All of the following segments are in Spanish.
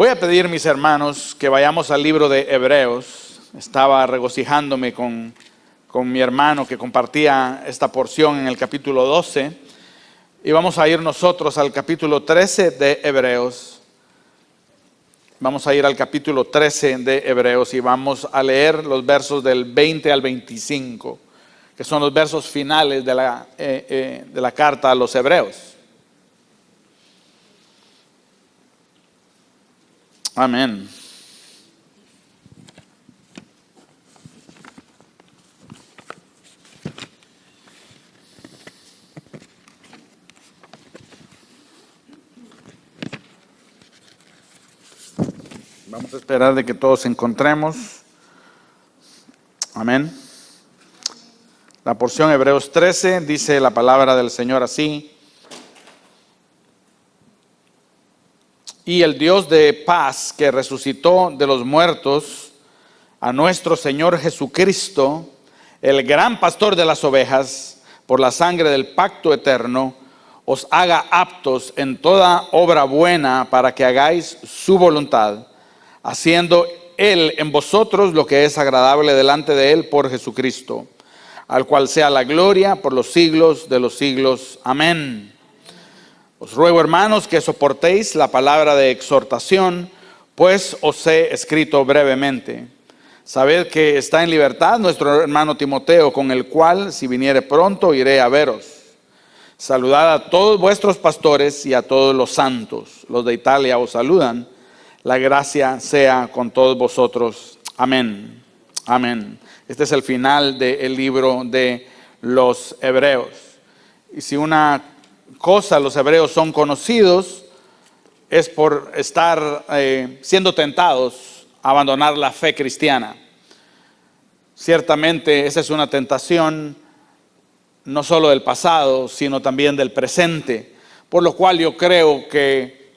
Voy a pedir, mis hermanos, que vayamos al libro de Hebreos. Estaba regocijándome con mi hermano que compartía esta porción en el capítulo 12. Y vamos a ir nosotros al capítulo 13 de Hebreos. Vamos a ir al capítulo 13 de Hebreos y vamos a leer los versos del 20 al 25, que son los versos finales de la carta a los Hebreos. Amén. Vamos a esperar de que todos encontremos. Amén. La porción Hebreos 13 dice la palabra del Señor así: y el Dios de paz, que resucitó de los muertos a nuestro Señor Jesucristo, el gran pastor de las ovejas, por la sangre del pacto eterno, os haga aptos en toda obra buena para que hagáis su voluntad, haciendo Él en vosotros lo que es agradable delante de Él por Jesucristo, al cual sea la gloria por los siglos de los siglos. Amén. Os ruego, hermanos, que soportéis la palabra de exhortación, pues os he escrito brevemente. Sabed que está en libertad nuestro hermano Timoteo, con el cual, si viniere pronto, iré a veros. Saludad a todos vuestros pastores y a todos los santos. Los de Italia os saludan. La gracia sea con todos vosotros. Amén. Amén. Este es el final del libro de los Hebreos. Y si una cosa los hebreos son conocidos, es por estar siendo tentados a abandonar la fe cristiana. Ciertamente esa es una tentación no solo del pasado, sino también del presente, por lo cual yo creo que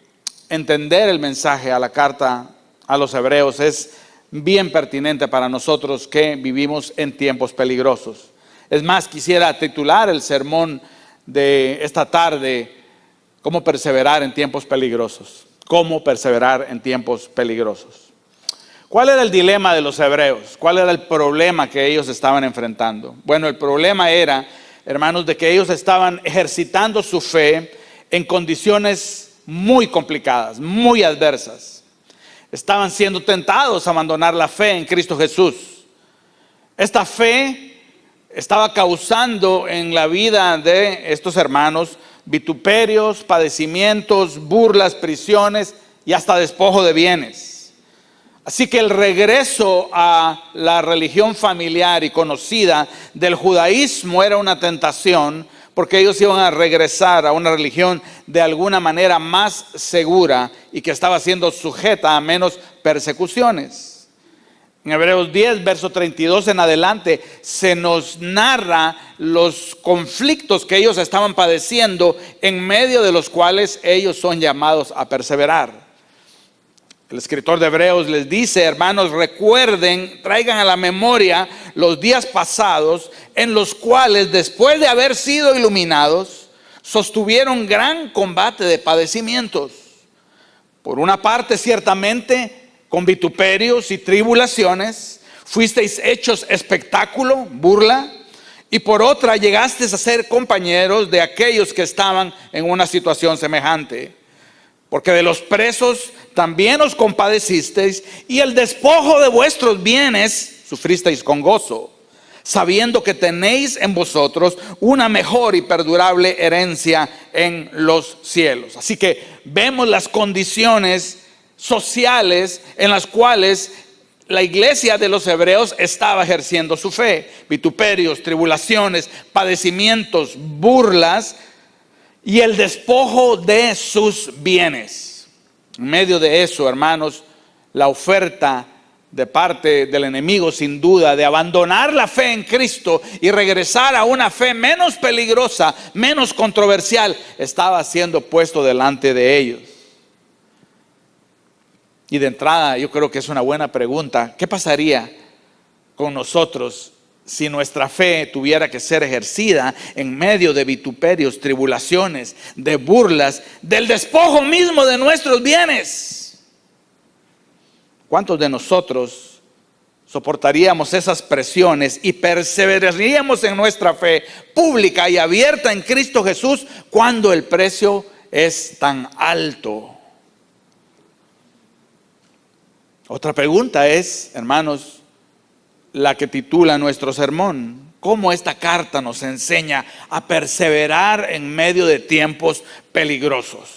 entender el mensaje a la carta a los hebreos es bien pertinente para nosotros que vivimos en tiempos peligrosos. Es más, quisiera titular el sermón de esta tarde: cómo perseverar en tiempos peligrosos. Cómo perseverar en tiempos peligrosos. ¿Cuál era el dilema de los hebreos? ¿Cuál era el problema que ellos estaban enfrentando? Bueno, el problema era, hermanos, de que ellos estaban ejercitando su fe en condiciones muy complicadas, muy adversas. Estaban siendo tentados a abandonar la fe en Cristo Jesús. Esta fe estaba causando en la vida de estos hermanos vituperios, padecimientos, burlas, prisiones y hasta despojo de bienes. Así que el regreso a la religión familiar y conocida del judaísmo era una tentación, porque ellos iban a regresar a una religión de alguna manera más segura y que estaba siendo sujeta a menos persecuciones. En Hebreos 10, verso 32 en adelante, se nos narra los conflictos que ellos estaban padeciendo, en medio de los cuales ellos son llamados a perseverar. El escritor de Hebreos les dice: hermanos, recuerden, traigan a la memoria los días pasados, en los cuales, después de haber sido iluminados, sostuvieron gran combate de padecimientos. Por una parte, ciertamente, con vituperios y tribulaciones, fuisteis hechos espectáculo, burla, y por otra llegasteis a ser compañeros de aquellos que estaban en una situación semejante. Porque de los presos también os compadecisteis, y el despojo de vuestros bienes sufristeis con gozo, sabiendo que tenéis en vosotros una mejor y perdurable herencia en los cielos. Así que vemos las condiciones sociales en las cuales la iglesia de los hebreos estaba ejerciendo su fe: vituperios, tribulaciones, padecimientos, burlas y el despojo de sus bienes. En medio de eso, hermanos, la oferta de parte del enemigo, sin duda, de abandonar la fe en Cristo y regresar a una fe menos peligrosa, menos controversial, estaba siendo puesto delante de ellos. Y de entrada, yo creo que es una buena pregunta: ¿qué pasaría con nosotros si nuestra fe tuviera que ser ejercida en medio de vituperios, tribulaciones, de burlas, del despojo mismo de nuestros bienes? ¿Cuántos de nosotros soportaríamos esas presiones y perseveraríamos en nuestra fe pública y abierta en Cristo Jesús cuando el precio es tan alto? Otra pregunta es, hermanos, la que titula nuestro sermón: ¿cómo esta carta nos enseña a perseverar en medio de tiempos peligrosos?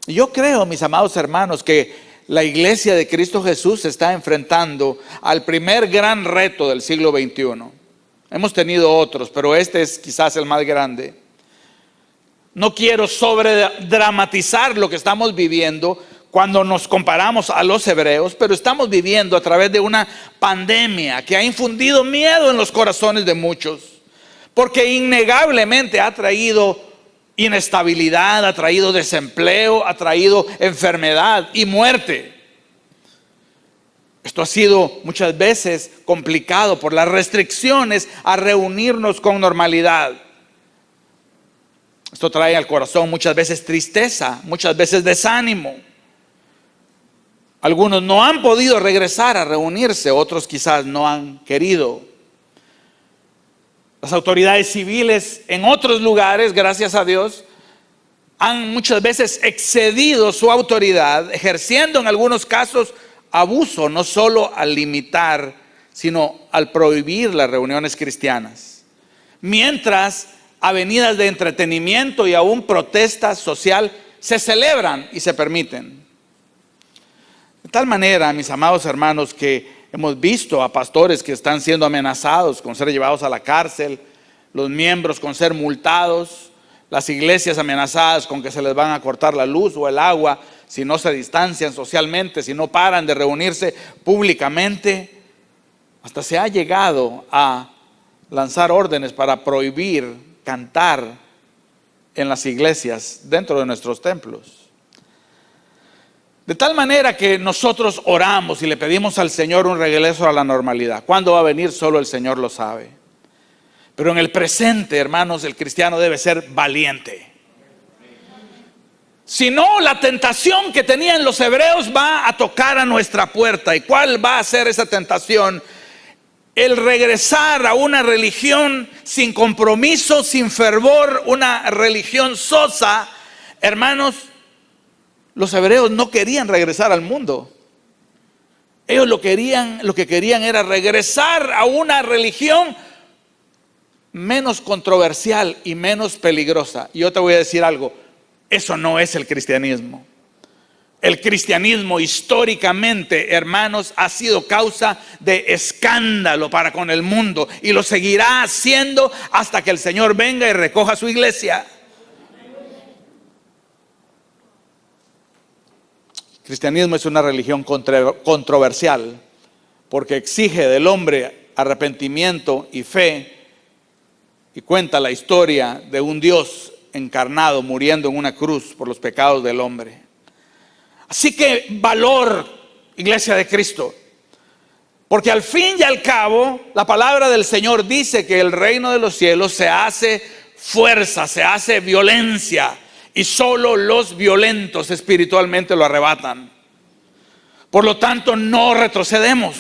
Y yo creo, mis amados hermanos, que la iglesia de Cristo Jesús se está enfrentando al primer gran reto del siglo XXI. Hemos tenido otros, pero este es quizás el más grande. No quiero sobredramatizar lo que estamos viviendo cuando nos comparamos a los hebreos, pero estamos viviendo a través de una pandemia que ha infundido miedo en los corazones de muchos, porque innegablemente ha traído inestabilidad, ha traído desempleo, ha traído enfermedad y muerte. Esto ha sido muchas veces complicado por las restricciones a reunirnos con normalidad. Esto trae al corazón muchas veces tristeza, muchas veces desánimo. Algunos no han podido regresar a reunirse, otros quizás no han querido. Las autoridades civiles en otros lugares, gracias a Dios, han muchas veces excedido su autoridad, ejerciendo en algunos casos abuso, no solo al limitar, sino al prohibir las reuniones cristianas. Mientras avenidas de entretenimiento y aún protesta social se celebran y se permiten. De tal manera, mis amados hermanos, que hemos visto a pastores que están siendo amenazados con ser llevados a la cárcel, los miembros con ser multados, las iglesias amenazadas con que se les van a cortar la luz o el agua si no se distancian socialmente, si no paran de reunirse públicamente. Hasta se ha llegado a lanzar órdenes para prohibir cantar en las iglesias dentro de nuestros templos. De tal manera que nosotros oramos y le pedimos al Señor un regreso a la normalidad. ¿Cuándo va a venir? Solo el Señor lo sabe. Pero en el presente, hermanos, el cristiano debe ser valiente. Si no, la tentación que tenían los hebreos va a tocar a nuestra puerta. ¿Y cuál va a ser esa tentación? El regresar a una religión sin compromiso, sin fervor, una religión sosa. Hermanos, los hebreos no querían regresar al mundo. Ellos lo que querían era regresar a una religión menos controversial y menos peligrosa. Y yo te voy a decir algo, eso no es el cristianismo. El cristianismo históricamente, hermanos, ha sido causa de escándalo para con el mundo y lo seguirá haciendo hasta que el Señor venga y recoja su iglesia. El cristianismo es una religión controversial porque exige del hombre arrepentimiento y fe, y cuenta la historia de un Dios encarnado muriendo en una cruz por los pecados del hombre. Así que valor, iglesia de Cristo, porque al fin y al cabo la palabra del Señor dice que el reino de los cielos se hace fuerza, se hace violencia, y solo los violentos espiritualmente lo arrebatan. Por lo tanto, no retrocedemos.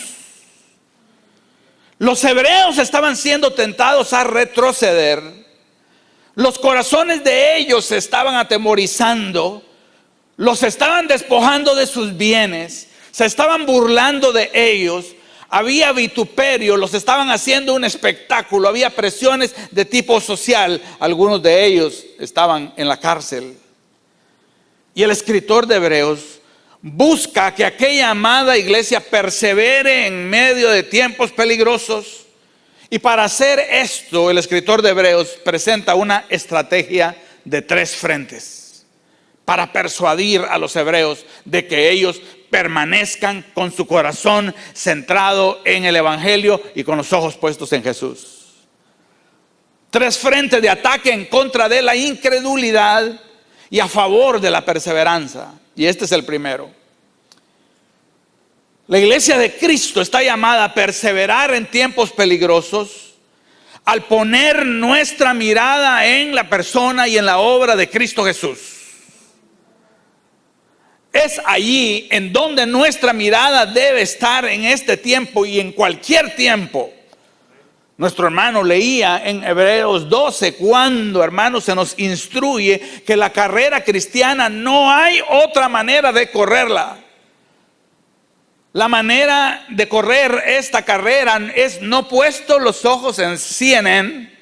Los hebreos estaban siendo tentados a retroceder. Los corazones de ellos se estaban atemorizando. Los estaban despojando de sus bienes. Se estaban burlando de ellos. Había vituperio, los estaban haciendo un espectáculo. Había presiones de tipo social. Algunos de ellos estaban en la cárcel. Y el escritor de Hebreos busca que aquella amada iglesia persevere en medio de tiempos peligrosos. Y para hacer esto, el escritor de Hebreos presenta una estrategia de 3 frentes para persuadir a los hebreos de que ellos permanezcan con su corazón centrado en el evangelio y con los ojos puestos en Jesús. 3 frentes de ataque en contra de la incredulidad y a favor de la perseverancia. Y este es el primero. La iglesia de Cristo está llamada a perseverar en tiempos peligrosos al poner nuestra mirada en la persona y en la obra de Cristo Jesús. es allí en donde nuestra mirada debe estar en este tiempo y en cualquier tiempo. Nuestro hermano leía en Hebreos 12 cuando, hermano, se nos instruye que la carrera cristiana no hay otra manera de correrla. La manera de correr esta carrera es no puesto los ojos en CNN,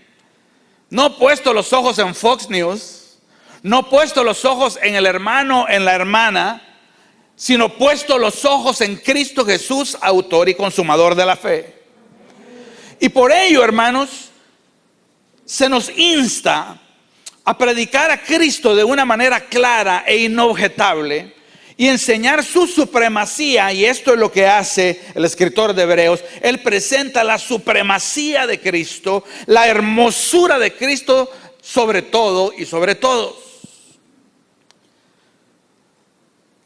no puesto los ojos en Fox News, no puesto los ojos en el hermano, en la hermana, sino puesto los ojos en Cristo Jesús, autor y consumador de la fe. Y por ello, hermanos, se nos insta a predicar a Cristo de una manera clara e inobjetable y enseñar su supremacía. Y esto es lo que hace el escritor de Hebreos. Él presenta la supremacía de Cristo, la hermosura de Cristo sobre todo y sobre todos.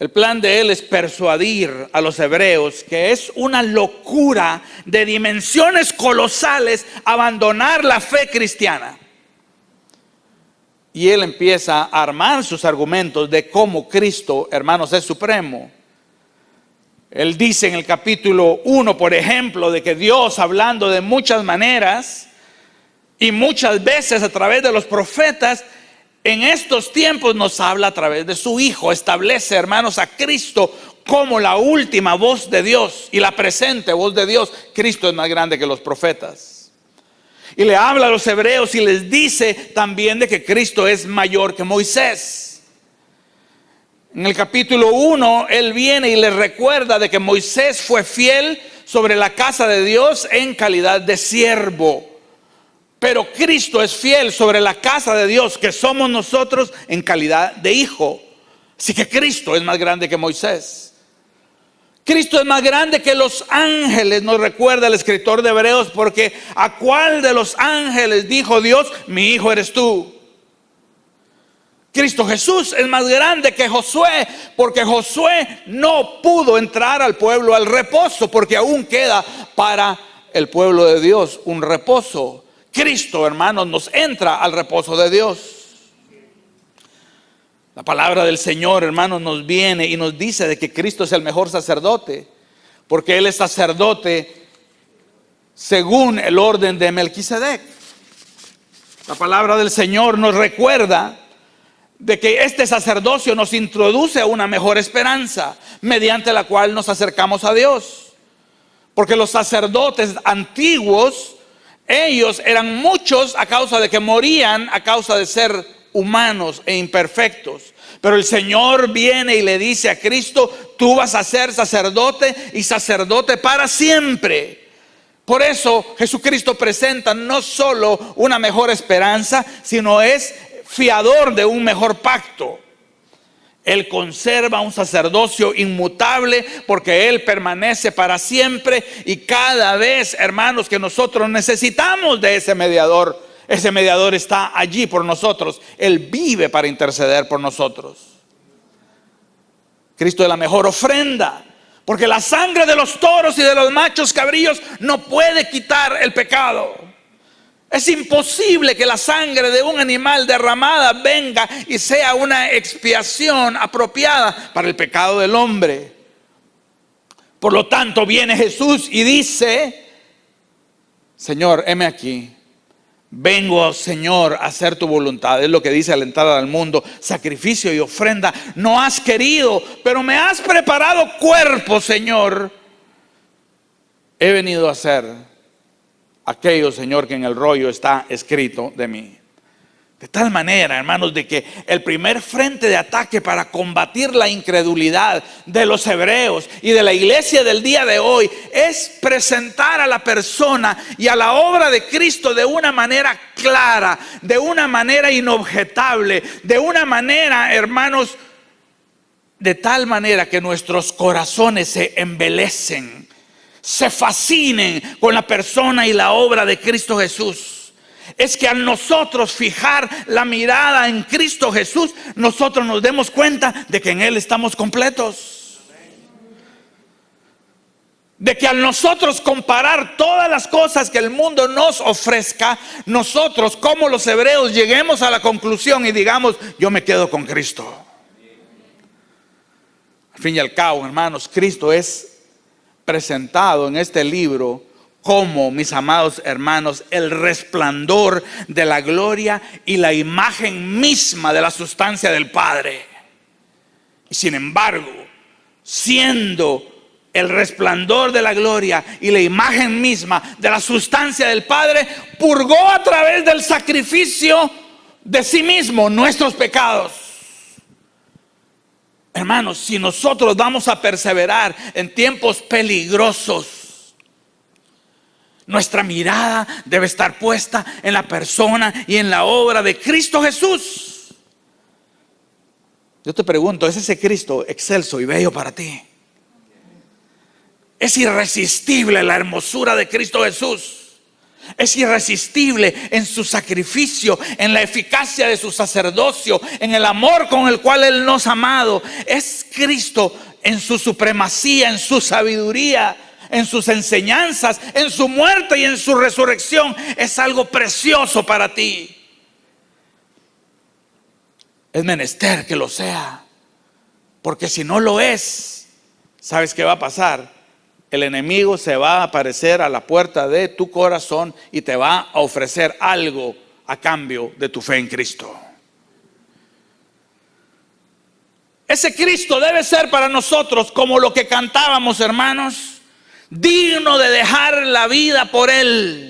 El plan de él es persuadir a los hebreos que es una locura de dimensiones colosales abandonar la fe cristiana. Y él empieza a armar sus argumentos de cómo Cristo, hermanos, es supremo. Él dice en el capítulo 1, por ejemplo, de que Dios, hablando de muchas maneras y muchas veces a través de los profetas, en estos tiempos nos habla a través de su Hijo. Establece, hermanos, a Cristo como la última voz de Dios y la presente voz de Dios. Cristo es más grande que los profetas. Y le habla a los hebreos y les dice también de que Cristo es mayor que Moisés. En el capítulo 1, él viene y les recuerda de que Moisés fue fiel sobre la casa de Dios en calidad de siervo. Pero Cristo es fiel sobre la casa de Dios, que somos nosotros, en calidad de hijo. Así que Cristo es más grande que Moisés. Cristo es más grande que los ángeles, nos recuerda el escritor de Hebreos, porque ¿a cuál de los ángeles dijo Dios, mi hijo eres tú? Cristo Jesús es más grande que Josué, porque Josué no pudo entrar al pueblo al reposo, porque aún queda para el pueblo de Dios un reposo. Cristo, hermanos, nos entra al reposo de Dios. La palabra del Señor, hermanos, nos viene y nos dice de que Cristo es el mejor sacerdote, porque Él es sacerdote según el orden de Melquisedec. La palabra del Señor nos recuerda de que este sacerdocio nos introduce a una mejor esperanza, mediante la cual nos acercamos a Dios. Porque los sacerdotes antiguos, ellos eran muchos a causa de que morían, a causa de ser humanos e imperfectos. Pero el Señor viene y le dice a Cristo, tú vas a ser sacerdote y sacerdote para siempre. Por eso Jesucristo presenta no solo una mejor esperanza, sino es fiador de un mejor pacto. Él conserva un sacerdocio inmutable porque Él permanece para siempre. Y cada vez, hermanos, que nosotros necesitamos de ese mediador está allí por nosotros. Él vive para interceder por nosotros. Cristo es la mejor ofrenda, porque la sangre de los toros y de los machos cabríos no puede quitar el pecado. Es imposible que la sangre de un animal derramada venga y sea una expiación apropiada para el pecado del hombre. Por lo tanto, viene Jesús y dice, Señor, heme aquí. Vengo, Señor, a hacer tu voluntad. Es lo que dice al entrar al mundo. Sacrificio y ofrenda no has querido, pero me has preparado cuerpo, Señor. He venido a hacer aquello, Señor, que en el rollo está escrito de mí. De tal manera, hermanos, de que el primer frente de ataque para combatir la incredulidad de los hebreos y de la iglesia del día de hoy es presentar a la persona y a la obra de Cristo de una manera clara, de una manera inobjetable, de una manera, hermanos, de tal manera que nuestros corazones se embelecen, se fascinen con la persona y la obra de Cristo Jesús. Es que al nosotros fijar la mirada en Cristo Jesús, nosotros nos demos cuenta de que en Él estamos completos. De que al nosotros comparar todas las cosas que el mundo nos ofrezca, nosotros como los hebreos lleguemos a la conclusión y digamos, yo me quedo con Cristo. Al fin y al cabo, hermanos, Cristo es presentado en este libro como, mis amados hermanos, el resplandor de la gloria y la imagen misma de la sustancia del Padre. Y sin embargo, siendo el resplandor de la gloria y la imagen misma de la sustancia del Padre, purgó a través del sacrificio de sí mismo nuestros pecados. Hermanos, si nosotros vamos a perseverar en tiempos peligrosos, nuestra mirada debe estar puesta en la persona y en la obra de Cristo Jesús. Yo te pregunto, ¿es ese Cristo excelso y bello para ti? Es irresistible la hermosura de Cristo Jesús. Es irresistible en su sacrificio, en la eficacia de su sacerdocio, en el amor con el cual Él nos ha amado. Es Cristo en su supremacía, en su sabiduría, en sus enseñanzas, en su muerte y en su resurrección. Es algo precioso para ti. Es menester que lo sea, porque si no lo es, ¿sabes qué va a pasar? El enemigo se va a aparecer a la puerta de tu corazón y te va a ofrecer algo a cambio de tu fe en Cristo. Ese Cristo debe ser para nosotros como lo que cantábamos, hermanos, digno de dejar la vida por Él.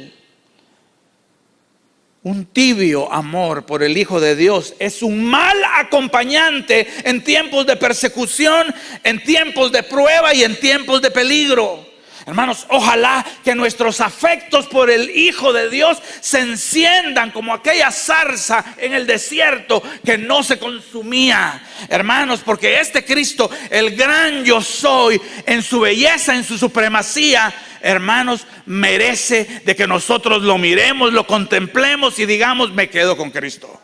Un tibio amor por el Hijo de Dios es un mal acompañante en tiempos de persecución, en tiempos de prueba y en tiempos de peligro. Hermanos, ojalá que nuestros afectos por el Hijo de Dios se enciendan como aquella zarza en el desierto que no se consumía. Hermanos, porque este Cristo, el gran yo soy, en su belleza, en su supremacía, hermanos, merece de que nosotros lo miremos, lo contemplemos y digamos: me quedo con Cristo.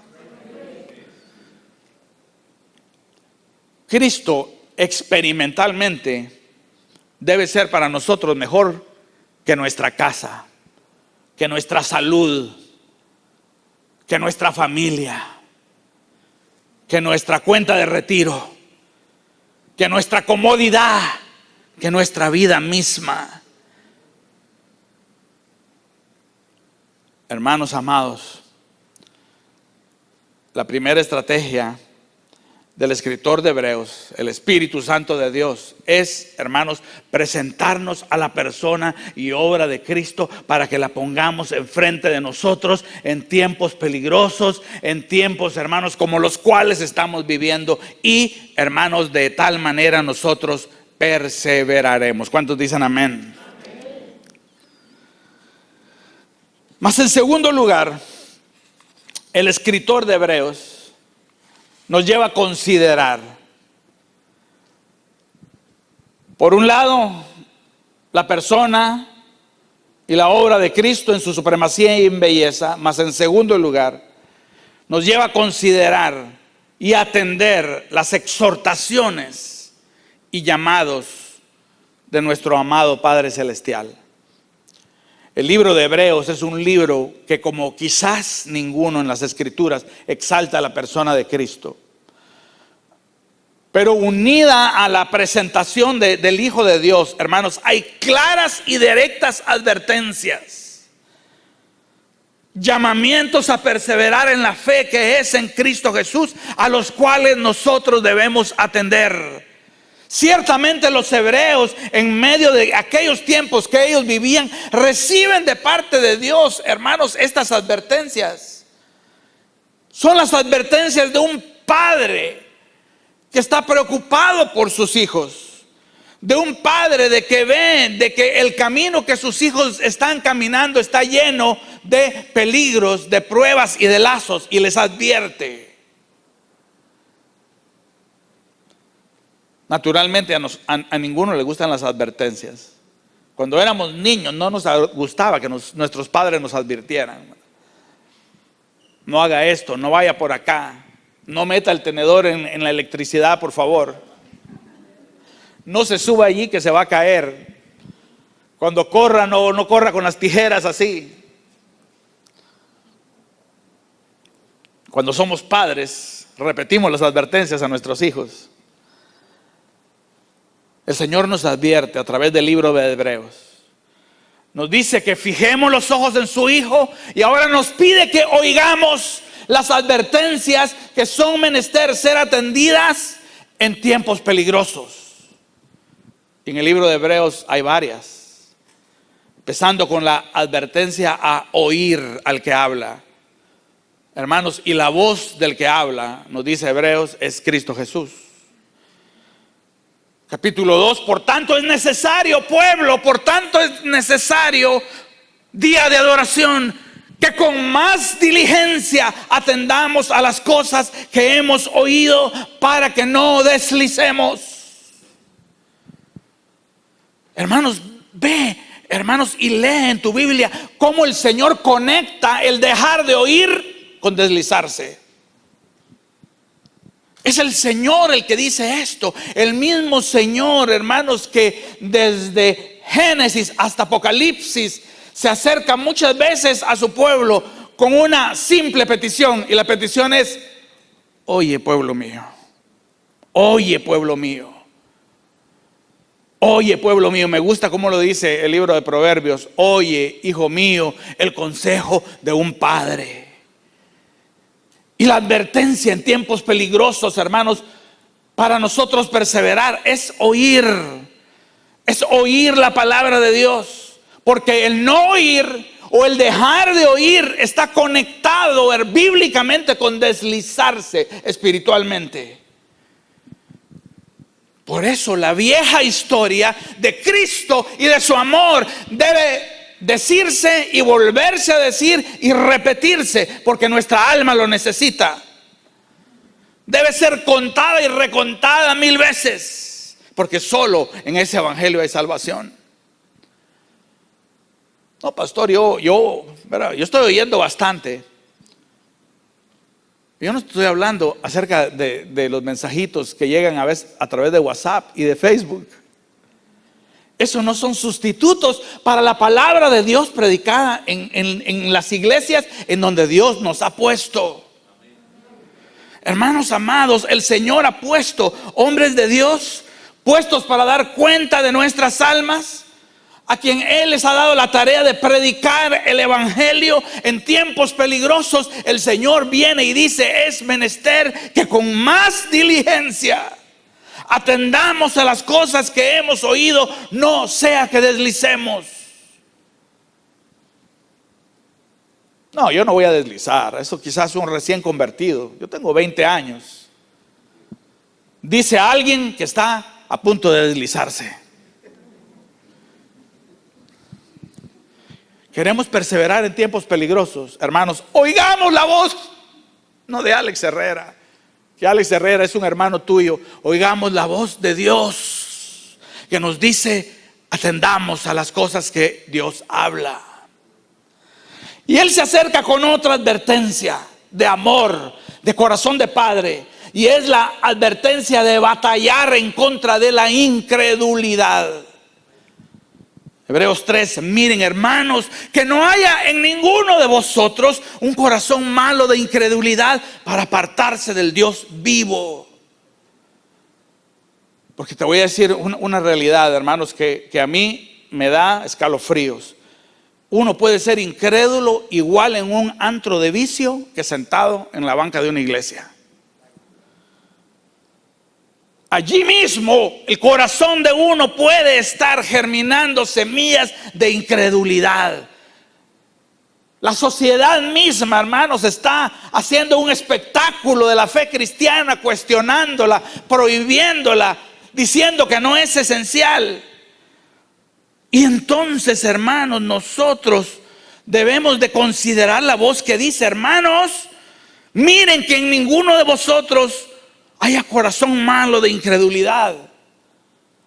Cristo experimentalmente debe ser para nosotros mejor que nuestra casa, que nuestra salud, que nuestra familia, que nuestra cuenta de retiro, que nuestra comodidad, que nuestra vida misma. Hermanos amados, la primera estrategia del escritor de Hebreos, el Espíritu Santo de Dios, es, hermanos, presentarnos a la persona y obra de Cristo para que la pongamos enfrente de nosotros en tiempos peligrosos, en tiempos, hermanos, como los cuales estamos viviendo, y, hermanos, de tal manera nosotros perseveraremos. ¿Cuántos dicen amén? Mas en segundo lugar, el escritor de Hebreos nos lleva a considerar, por un lado, la persona y la obra de Cristo en su supremacía y en belleza, mas en segundo lugar, nos lleva a considerar y atender las exhortaciones y llamados de nuestro amado Padre Celestial. El libro de Hebreos es un libro que, como quizás ninguno en las Escrituras, exalta a la persona de Cristo. Pero unida a la presentación del Hijo de Dios, hermanos, hay claras y directas advertencias, llamamientos a perseverar en la fe que es en Cristo Jesús, a los cuales nosotros debemos atender. Ciertamente los hebreos, en medio de aquellos tiempos que ellos vivían, reciben de parte de Dios, hermanos, estas advertencias. Son las advertencias de un padre que está preocupado por sus hijos, de un padre de que ve de que el camino que sus hijos están caminando está lleno de peligros, de pruebas y de lazos, y les advierte. Naturalmente a ninguno le gustan las advertencias. Cuando éramos niños no nos gustaba que nuestros padres nos advirtieran: no haga esto, no vaya por acá, no meta el tenedor en la electricidad, por favor, no se suba allí que se va a caer, cuando corra no corra con las tijeras así. Cuando somos padres repetimos las advertencias a nuestros hijos. el Señor nos advierte a través del libro de Hebreos. Nos dice que fijemos los ojos en su Hijo y ahora nos pide que oigamos las advertencias que son menester ser atendidas en tiempos peligrosos. En el libro de Hebreos hay varias, empezando con la advertencia a oír al que habla. Hermanos, y la voz del que habla, nos dice Hebreos, es Cristo Jesús. Capítulo 2, por tanto es necesario, pueblo, por tanto es necesario, día de adoración, que con más diligencia atendamos a las cosas que hemos oído para que no deslicemos. Hermanos, ve, hermanos, y lee en tu Biblia cómo el Señor conecta el dejar de oír con deslizarse. Es el Señor el que dice esto. El mismo Señor, hermanos, que desde Génesis hasta Apocalipsis se acerca muchas veces a su pueblo con una simple petición. Y la petición es: oye, pueblo mío. Oye, pueblo mío. Oye, pueblo mío. Me gusta cómo lo dice el libro de Proverbios. Oye, hijo mío, el consejo de un padre. Y la advertencia en tiempos peligrosos, hermanos, para nosotros perseverar es oír la palabra de Dios. Porque el no oír o el dejar de oír está conectado bíblicamente con deslizarse espiritualmente. Por eso la vieja historia de Cristo y de su amor debe decirse y volverse a decir y repetirse, porque nuestra alma lo necesita. Debe ser contada y recontada 1000 veces, porque solo en ese evangelio hay salvación. No, pastor, yo estoy oyendo bastante. Yo no estoy hablando acerca de los mensajitos que llegan a veces a través de WhatsApp y de Facebook. Esos no son sustitutos para la palabra de Dios predicada en las iglesias en donde Dios nos ha puesto. Hermanos amados, el Señor ha puesto hombres de Dios puestos para dar cuenta de nuestras almas, a quien Él les ha dado la tarea de predicar el evangelio en tiempos peligrosos. El Señor viene y dice: es menester que con más diligencia atendamos a las cosas que hemos oído, no sea que deslicemos. No, yo no voy a deslizar. Eso quizás un recién convertido. Yo tengo 20 años. Dice alguien que está a punto de deslizarse. Queremos perseverar en tiempos peligrosos. Hermanos, oigamos la voz, no de Alex Herrera, que Alex Herrera es un hermano tuyo. Oigamos la voz de Dios, que nos dice: atendamos a las cosas que Dios habla. Y Él se acerca con otra advertencia de amor, de corazón de padre, y es la advertencia de batallar en contra de la incredulidad. Hebreos 3, miren, hermanos, que no haya en ninguno de vosotros un corazón malo de incredulidad para apartarse del Dios vivo. Porque te voy a decir una realidad, hermanos, que a mí me da escalofríos. Uno puede ser incrédulo igual en un antro de vicio que sentado en la banca de una iglesia. Allí mismo el corazón de uno puede estar germinando semillas de incredulidad. La sociedad misma, hermanos, está haciendo un espectáculo de la fe cristiana, cuestionándola, prohibiéndola, diciendo que no es esencial. Y entonces, hermanos, nosotros debemos de considerar la voz que dice: hermanos, miren que en ninguno de vosotros haya corazón malo de incredulidad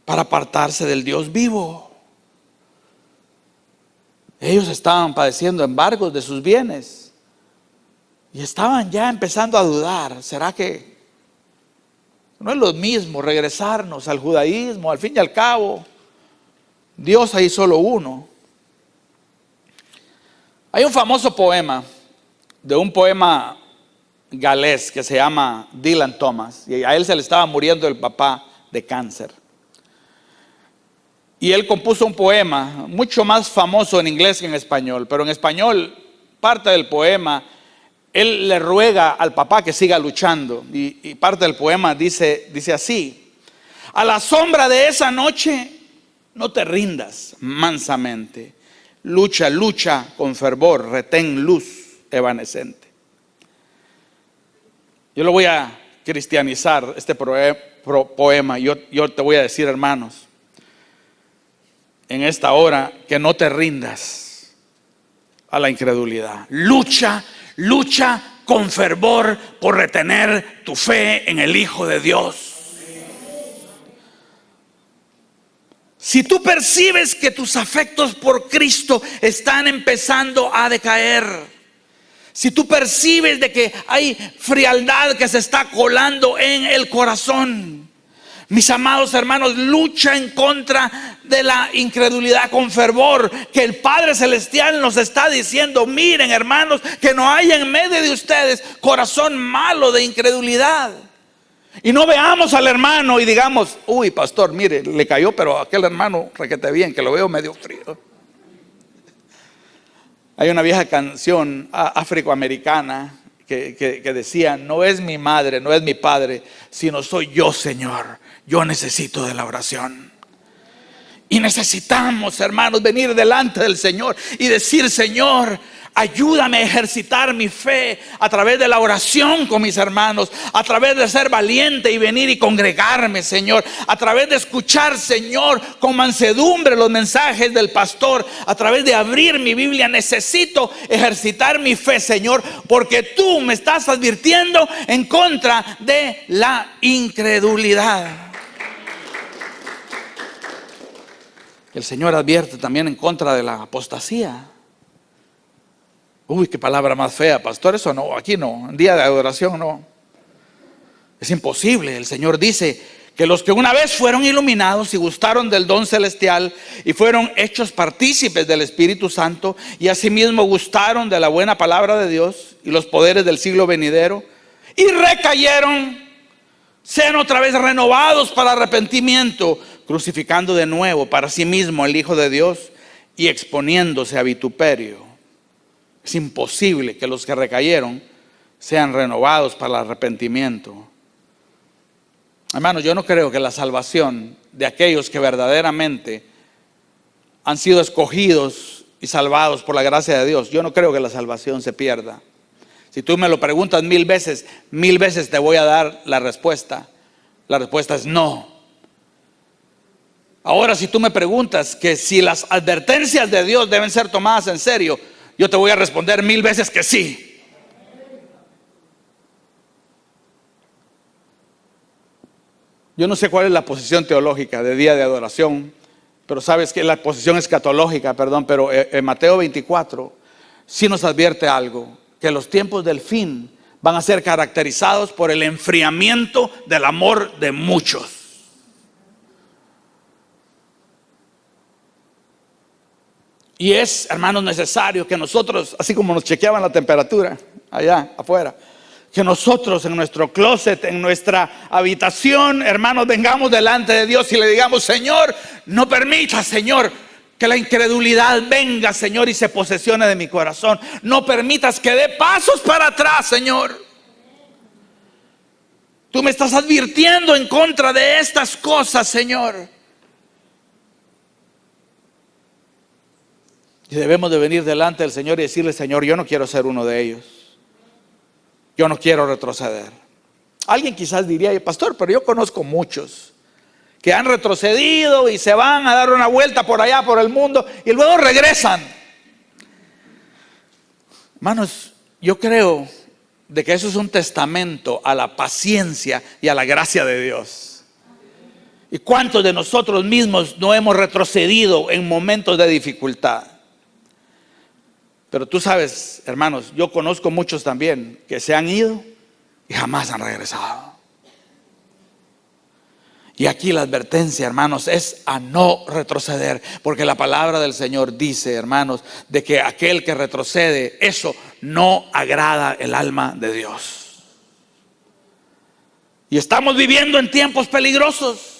para apartarse del Dios vivo. Ellos estaban padeciendo embargos de sus bienes y estaban ya empezando a dudar: ¿será que no es lo mismo regresarnos al judaísmo? Al fin y al cabo, Dios hay solo uno. Hay un famoso poema, de un poema galés que se llama Dylan Thomas, y a él se le estaba muriendo el papá de cáncer. Y él compuso un poema mucho más famoso en inglés que en español, pero en español, parte del poema, él le ruega al papá que siga luchando. Y parte del poema dice así: a la sombra de esa noche no te rindas mansamente. Lucha, lucha con fervor, retén luz evanescente. Yo lo voy a cristianizar, este poema. Yo te voy a decir, hermanos, en esta hora, que no te rindas a la incredulidad. Lucha, lucha con fervor por retener tu fe en el Hijo de Dios. Si tú percibes que tus afectos por Cristo están empezando a decaer, si tú percibes de que hay frialdad que se está colando en el corazón, mis amados hermanos, lucha en contra de la incredulidad con fervor, que el Padre Celestial nos está diciendo: miren, hermanos, que no haya en medio de ustedes corazón malo de incredulidad. Y no veamos al hermano y digamos: uy, pastor, mire, le cayó, pero aquel hermano requete bien, que lo veo medio frío. Hay una vieja canción afroamericana que decía: no es mi madre, no es mi padre, sino soy yo, Señor. Yo necesito de la oración. Y necesitamos, hermanos, venir delante del Señor y decir: Señor, ayúdame a ejercitar mi fe a través de la oración con mis hermanos, a través de ser valiente y venir y congregarme, Señor, a través de escuchar, Señor, con mansedumbre los mensajes del pastor, a través de abrir mi Biblia. Necesito ejercitar mi fe, Señor, porque tú me estás advirtiendo en contra de la incredulidad. El Señor advierte también en contra de la apostasía. Uy, qué palabra más fea, pastor. Eso no, aquí no, en día de adoración no. Es imposible. El Señor dice que los que una vez fueron iluminados y gustaron del don celestial y fueron hechos partícipes del Espíritu Santo, y asimismo gustaron de la buena palabra de Dios y los poderes del siglo venidero, y recayeron, sean otra vez renovados para arrepentimiento, crucificando de nuevo para sí mismo al Hijo de Dios y exponiéndose a vituperio. Es imposible que los que recayeron sean renovados para el arrepentimiento. Hermanos, yo no creo que la salvación de aquellos que verdaderamente han sido escogidos y salvados por la gracia de Dios, yo no creo que la salvación se pierda. Si tú me lo preguntas 1000 veces te voy a dar la respuesta. La respuesta es no. Ahora, si tú me preguntas que si las advertencias de Dios deben ser tomadas en serio, yo te voy a responder 1000 veces que sí. Yo no sé cuál es la posición teológica de día de adoración, pero sabes que la posición escatológica, pero en Mateo 24 sí nos advierte algo: que los tiempos del fin van a ser caracterizados por el enfriamiento del amor de muchos. Y es, hermanos, necesario que nosotros, así como nos chequeaban la temperatura allá afuera, que nosotros en nuestro closet, en nuestra habitación, hermanos, vengamos delante de Dios y le digamos: Señor, no permita, Señor, que la incredulidad venga, Señor, y se posesione de mi corazón. No permitas que dé pasos para atrás, Señor. Tú me estás advirtiendo en contra de estas cosas, Señor. Y debemos de venir delante del Señor y decirle: Señor, yo no quiero ser uno de ellos. Yo no quiero retroceder. Alguien quizás diría: pastor, pero yo conozco muchos que han retrocedido y se van a dar una vuelta por allá, por el mundo, y luego regresan. Hermanos, yo creo de que eso es un testamento a la paciencia y a la gracia de Dios. ¿Y cuántos de nosotros mismos no hemos retrocedido en momentos de dificultad? Pero tú sabes, hermanos, yo conozco muchos también que se han ido y jamás han regresado. Y aquí la advertencia, hermanos, es a no retroceder, porque la palabra del Señor dice, hermanos, de que aquel que retrocede, eso no agrada el alma de Dios. Y estamos viviendo en tiempos peligrosos.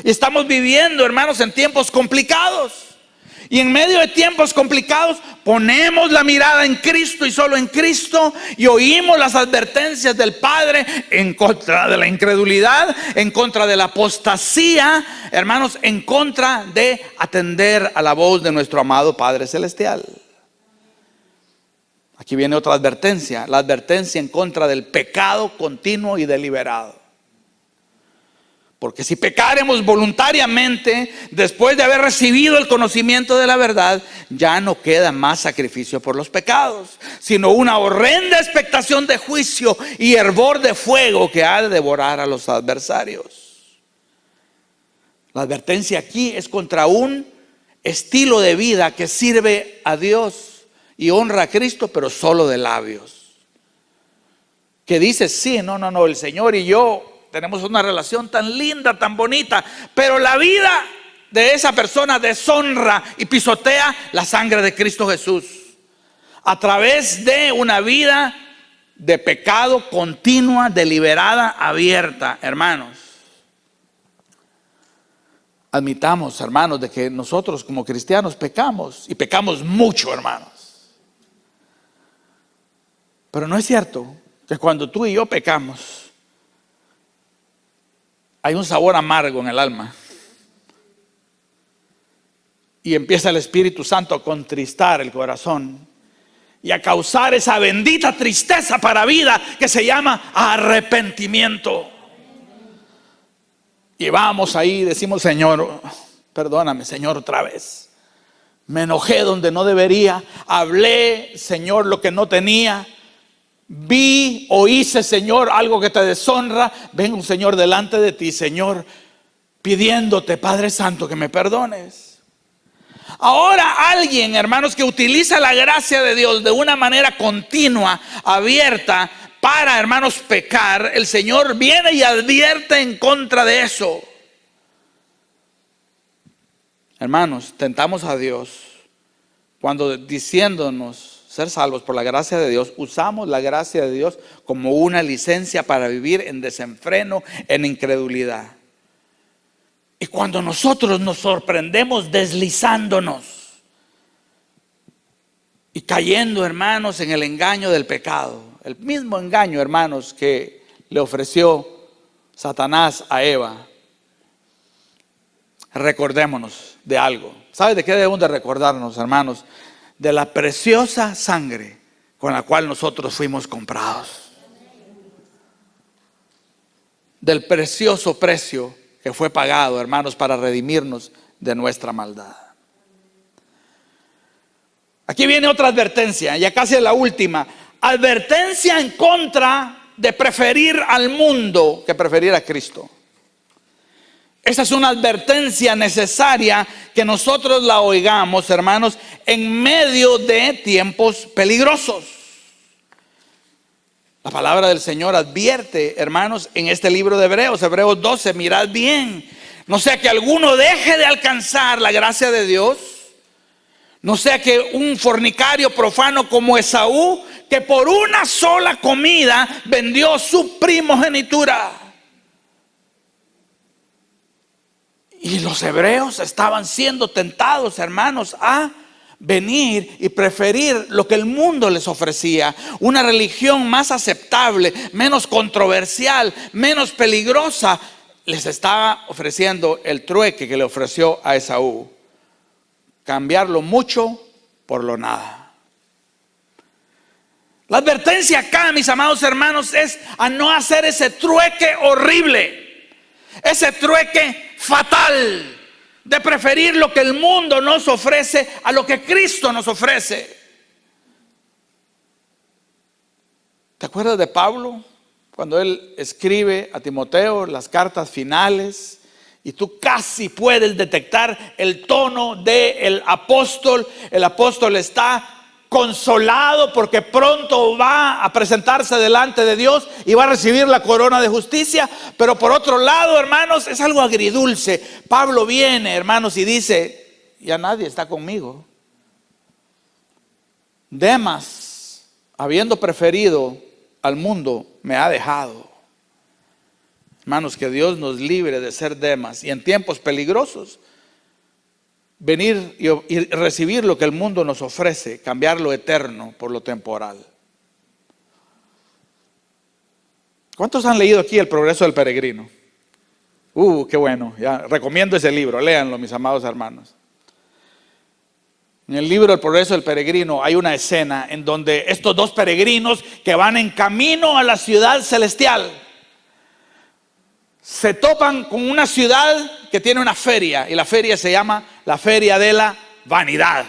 Y estamos viviendo, hermanos, en tiempos complicados. Y en medio de tiempos complicados ponemos la mirada en Cristo y solo en Cristo, y oímos las advertencias del Padre en contra de la incredulidad, en contra de la apostasía, hermanos, en contra de atender a la voz de nuestro amado Padre Celestial. Aquí viene otra advertencia, la advertencia en contra del pecado continuo y deliberado. Porque si pecáremos voluntariamente, después de haber recibido el conocimiento de la verdad, ya no queda más sacrificio por los pecados, sino una horrenda expectación de juicio y hervor de fuego que ha de devorar a los adversarios. La advertencia aquí es contra un estilo de vida que sirve a Dios y honra a Cristo, pero solo de labios. Que dice, sí, no, el Señor y yo tenemos una relación tan linda, tan bonita, pero la vida de esa persona deshonra y pisotea la sangre de Cristo Jesús a través de una vida de pecado continua, deliberada, abierta. Hermanos, admitamos, hermanos, de que nosotros como cristianos pecamos, y pecamos mucho, hermanos. Pero no es cierto que cuando tú y yo pecamos hay un sabor amargo en el alma, y empieza el Espíritu Santo a contristar el corazón y a causar esa bendita tristeza para vida que se llama arrepentimiento. Y vamos ahí y decimos, Señor, perdóname, Señor, otra vez. Me enojé donde no debería, hablé, Señor, lo que no tenía. Vi o hice, Señor, algo que te deshonra. Vengo, Señor, delante de ti, Señor, pidiéndote, Padre Santo, que me perdones. Ahora alguien, hermanos, que utiliza la gracia de Dios de una manera continua, abierta, para, hermanos, pecar, el Señor viene y advierte en contra de eso. Hermanos, tentamos a Dios cuando, diciéndonos ser salvos por la gracia de Dios, usamos la gracia de Dios como una licencia para vivir en desenfreno, en incredulidad. Y cuando nosotros nos sorprendemos deslizándonos y cayendo, hermanos, en el engaño del pecado, el mismo engaño, hermanos, que le ofreció Satanás a Eva, recordémonos de algo. ¿Sabe de qué debemos de recordarnos, hermanos? De la preciosa sangre con la cual nosotros fuimos comprados. Del precioso precio que fue pagado, hermanos, para redimirnos de nuestra maldad. Aquí viene otra advertencia, ya casi es la última. Advertencia en contra de preferir al mundo que preferir a Cristo. Esa es una advertencia necesaria que nosotros la oigamos, hermanos, en medio de tiempos peligrosos. La palabra del Señor advierte, hermanos, en este libro de Hebreos 12, mirad bien, no sea que alguno deje de alcanzar la gracia de Dios, no sea que un fornicario profano como Esaú, que por una sola comida vendió su primogenitura. Y los hebreos estaban siendo tentados, hermanos, a venir y preferir lo que el mundo les ofrecía. Una religión más aceptable, menos controversial, menos peligrosa. Les estaba ofreciendo el trueque que le ofreció a Esaú. Cambiar lo mucho por lo nada. La advertencia acá, mis amados hermanos, es a no hacer ese trueque horrible. Ese trueque fatal de preferir lo que el mundo nos ofrece a lo que Cristo nos ofrece. ¿Te acuerdas de Pablo? Cuando él escribe a Timoteo las cartas finales, y tú casi puedes detectar el tono del apóstol. El apóstol está consolado porque pronto va a presentarse delante de Dios y va a recibir la corona de justicia. Pero por otro lado, hermanos, es algo agridulce. Pablo viene, hermanos, y dice, ya nadie está conmigo. Demas, habiendo preferido al mundo, me ha dejado. Hermanos, que Dios nos libre de ser Demas y en tiempos peligrosos venir y recibir lo que el mundo nos ofrece, cambiar lo eterno por lo temporal. ¿Cuántos han leído aquí El progreso del peregrino? Qué bueno, ya recomiendo ese libro, léanlo, mis amados hermanos. En el libro El progreso del peregrino hay una escena en donde estos dos peregrinos que van en camino a la ciudad celestial se topan con una ciudad que tiene una feria, y la feria se llama la Feria de la Vanidad.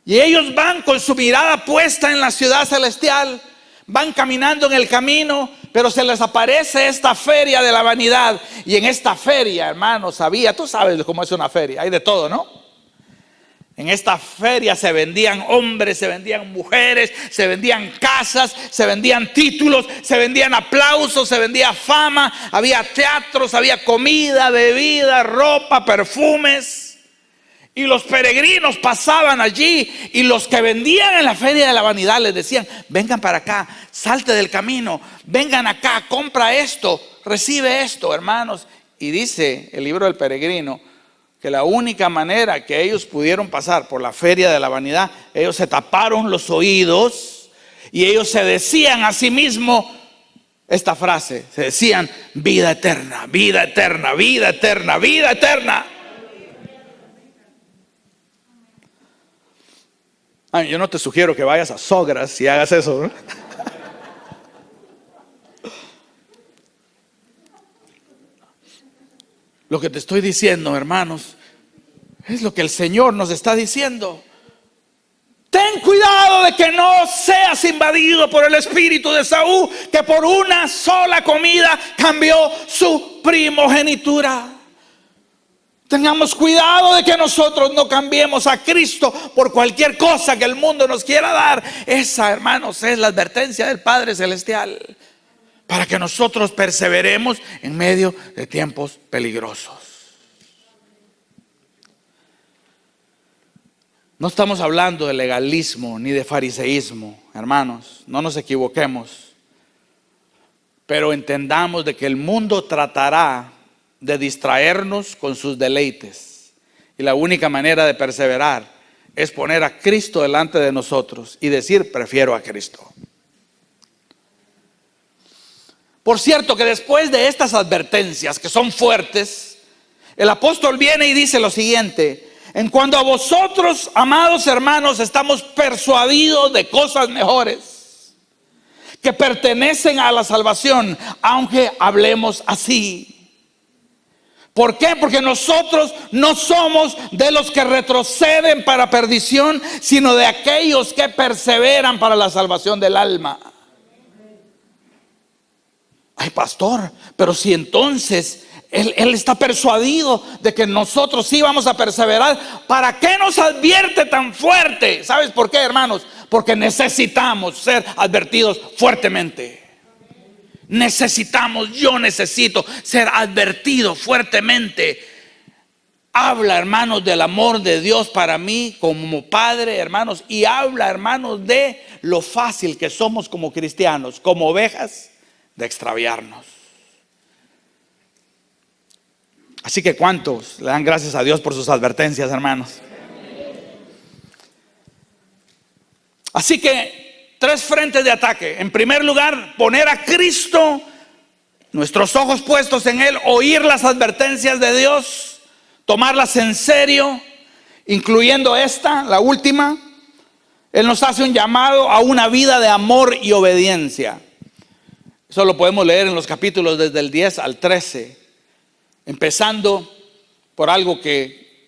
Y ellos van con su mirada puesta en la ciudad celestial, van caminando en el camino, pero se les aparece esta Feria de la Vanidad. Y en esta feria, hermanos, tú sabes cómo es una feria, hay de todo, ¿no? En esta feria se vendían hombres, se vendían mujeres, se vendían casas, se vendían títulos, se vendían aplausos, se vendía fama, había teatros, había comida, bebida, ropa, perfumes. Y los peregrinos pasaban allí, y los que vendían en la Feria de la Vanidad les decían: vengan para acá, salte del camino, vengan acá, compra esto, recibe esto, hermanos. Y dice el libro del peregrino que la única manera que ellos pudieron pasar por la Feria de la Vanidad, ellos se taparon los oídos y ellos se decían a sí mismos esta frase, se decían: vida eterna, vida eterna, vida eterna, vida eterna. Yo no te sugiero que vayas a Sogras y hagas eso, ¿no? Lo que te estoy diciendo, hermanos, es lo que el Señor nos está diciendo. Ten cuidado de que no seas invadido por el espíritu de Saúl, que por una sola comida cambió su primogenitura. Tengamos cuidado de que nosotros no cambiemos a Cristo por cualquier cosa que el mundo nos quiera dar. Esa, hermanos, es la advertencia del Padre Celestial, para que nosotros perseveremos en medio de tiempos peligrosos. No estamos hablando de legalismo ni de fariseísmo, hermanos, no nos equivoquemos. Pero entendamos de que el mundo tratará de distraernos con sus deleites, y la única manera de perseverar es poner a Cristo delante de nosotros y decir: prefiero a Cristo. Por cierto, que después de estas advertencias, que son fuertes, el apóstol viene y dice lo siguiente: en cuanto a vosotros, amados hermanos, estamos persuadidos de cosas mejores, que pertenecen a la salvación, aunque hablemos así. ¿Por qué? Porque nosotros no somos de los que retroceden para perdición, sino de aquellos que perseveran para la salvación del alma. Ay, pastor, pero si entonces él está persuadido de que nosotros sí vamos a perseverar, ¿para qué nos advierte tan fuerte? ¿Sabes por qué, hermanos? Porque necesitamos ser advertidos fuertemente. Yo necesito ser advertido fuertemente. Habla, hermanos, del amor de Dios para mí como padre, hermanos, y habla, hermanos, de lo fácil que somos como cristianos, como ovejas, de extraviarnos. Así que ¿cuántos le dan gracias a Dios por sus advertencias, hermanos? Así que 3 frentes de ataque. En primer lugar, poner a Cristo, nuestros ojos puestos en Él, oír las advertencias de Dios, tomarlas en serio, incluyendo esta, la última. Él nos hace un llamado a una vida de amor y obediencia. Eso lo podemos leer en los capítulos desde el 10 al 13, empezando por algo que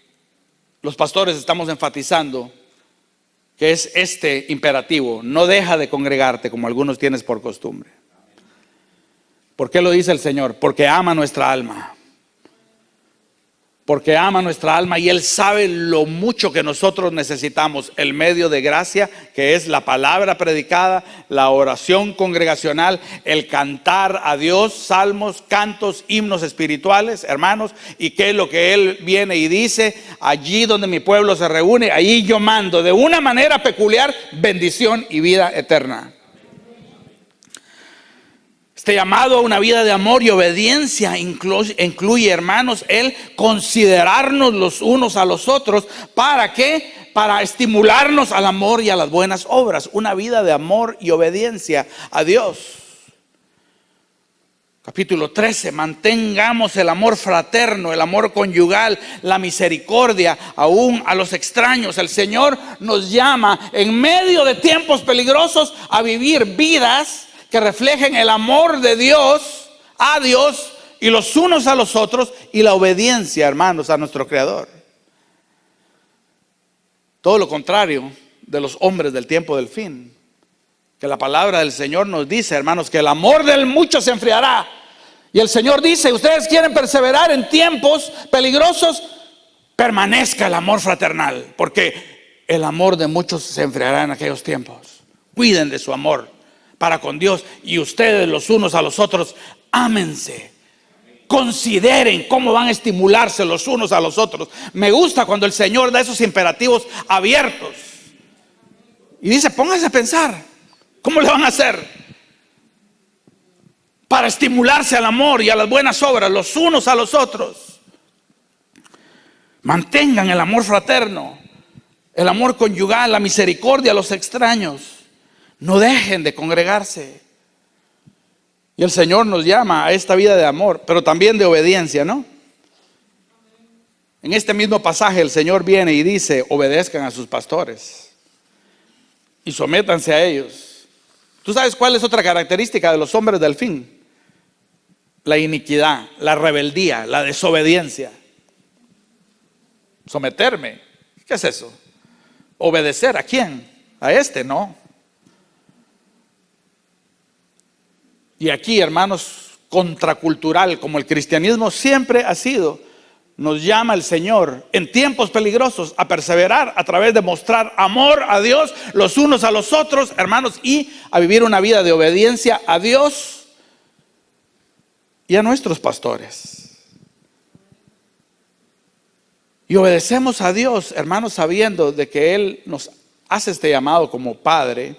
los pastores estamos enfatizando, que es este imperativo: no deja de congregarte como algunos tienes por costumbre. ¿Por qué lo dice el Señor? Porque ama nuestra alma. Porque ama nuestra alma, y Él sabe lo mucho que nosotros necesitamos el medio de gracia, que es la palabra predicada, la oración congregacional, el cantar a Dios, salmos, cantos, himnos espirituales, hermanos. Y que es lo que Él viene y dice: allí donde mi pueblo se reúne, allí yo mando de una manera peculiar bendición y vida eterna. Este llamado a una vida de amor y obediencia incluye, hermanos, el considerarnos los unos a los otros. ¿Para qué? Para estimularnos al amor y a las buenas obras. Una vida de amor y obediencia a Dios. Capítulo 13, mantengamos el amor fraterno, el amor conyugal, la misericordia, aún a los extraños. El Señor nos llama en medio de tiempos peligrosos a vivir vidas que reflejen el amor de Dios a Dios y los unos a los otros, y la obediencia, hermanos, a nuestro Creador. Todo lo contrario de los hombres del tiempo del fin, que la palabra del Señor nos dice, hermanos, que el amor del mucho se enfriará. Y el Señor dice: ustedes quieren perseverar en tiempos peligrosos, permanezca el amor fraternal, porque el amor de muchos se enfriará en aquellos tiempos. Cuiden de su amor para con Dios, y ustedes los unos a los otros, ámense. Consideren cómo van a estimularse los unos a los otros. Me gusta cuando el Señor da esos imperativos abiertos y dice: pónganse a pensar, ¿cómo le van a hacer para estimularse al amor y a las buenas obras los unos a los otros? Mantengan el amor fraterno, el amor conyugal, la misericordia a los extraños. No dejen de congregarse. Y el Señor nos llama a esta vida de amor, pero también de obediencia, ¿no? En este mismo pasaje el Señor viene y dice: obedezcan a sus pastores y sométanse a ellos. ¿Tú sabes cuál es otra característica de los hombres del fin? La iniquidad, la rebeldía, la desobediencia. Someterme, ¿qué es eso? ¿Obedecer a quién? A este, no. Y aquí, hermanos, contracultural como el cristianismo siempre ha sido, nos llama el Señor en tiempos peligrosos a perseverar a través de mostrar amor a Dios los unos a los otros, hermanos, y a vivir una vida de obediencia a Dios y a nuestros pastores. Y obedecemos a Dios, hermanos, sabiendo de que Él nos hace este llamado como Padre.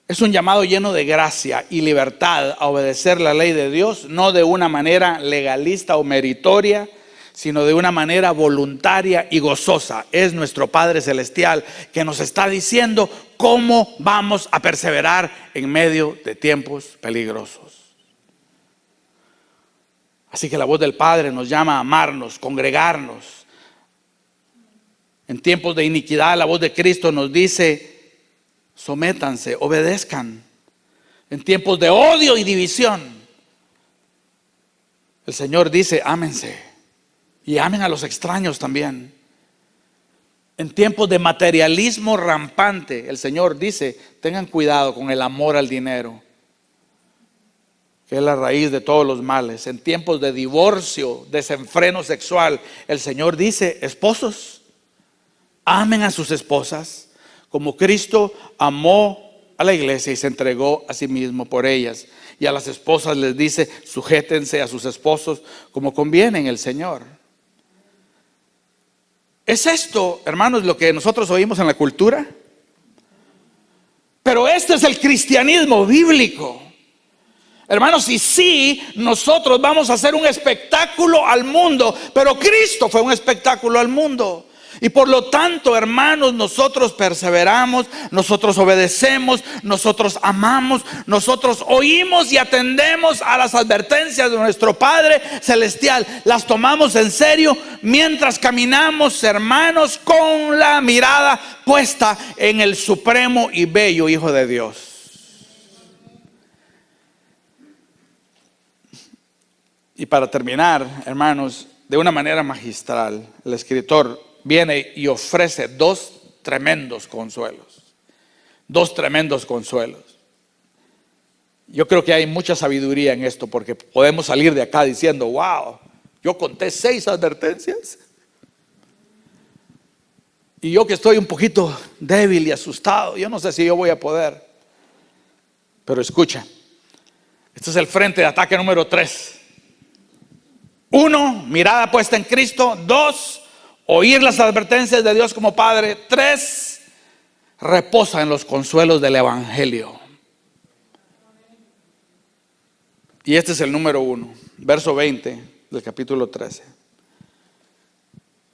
Es un llamado lleno de gracia y libertad a obedecer la ley de Dios, no de una manera legalista o meritoria, sino de una manera voluntaria y gozosa. Es nuestro Padre Celestial que nos está diciendo cómo vamos a perseverar en medio de tiempos peligrosos. Así que la voz del Padre nos llama a amarnos, congregarnos. En tiempos de iniquidad, la voz de Cristo nos dice: sométanse, obedezcan. En tiempos de odio y división, el Señor dice: ámense y amen a los extraños también. En tiempos de materialismo rampante, el Señor dice: tengan cuidado con el amor al dinero, que es la raíz de todos los males. En tiempos de divorcio, desenfreno sexual, el Señor dice: esposos, amen a sus esposas como Cristo amó a la iglesia y se entregó a sí mismo por ellas. Y a las esposas les dice: sujétense a sus esposos como conviene en el Señor. ¿Es esto, hermanos, lo que nosotros oímos en la cultura? Pero este es el cristianismo bíblico, hermanos. Y sí, nosotros vamos a hacer un espectáculo al mundo, pero Cristo fue un espectáculo al mundo. Y por lo tanto, hermanos, nosotros perseveramos, nosotros obedecemos, nosotros amamos, nosotros oímos y atendemos a las advertencias de nuestro Padre Celestial. Las tomamos en serio mientras caminamos, hermanos, con la mirada puesta en el supremo y bello Hijo de Dios. Y para terminar, hermanos, de una manera magistral, el escritor viene y ofrece dos tremendos consuelos. Dos tremendos consuelos. Yo creo que hay mucha sabiduría en esto, porque podemos salir de acá diciendo: wow, yo conté 6 advertencias. Y yo que estoy un poquito débil y asustado, yo no sé si yo voy a poder. Pero escucha, este es el frente de ataque número 3. 1, mirada puesta en Cristo. 2, oír las advertencias de Dios como Padre. 3, reposa en los consuelos del Evangelio. Y este es el número 1, verso 20 del capítulo 13.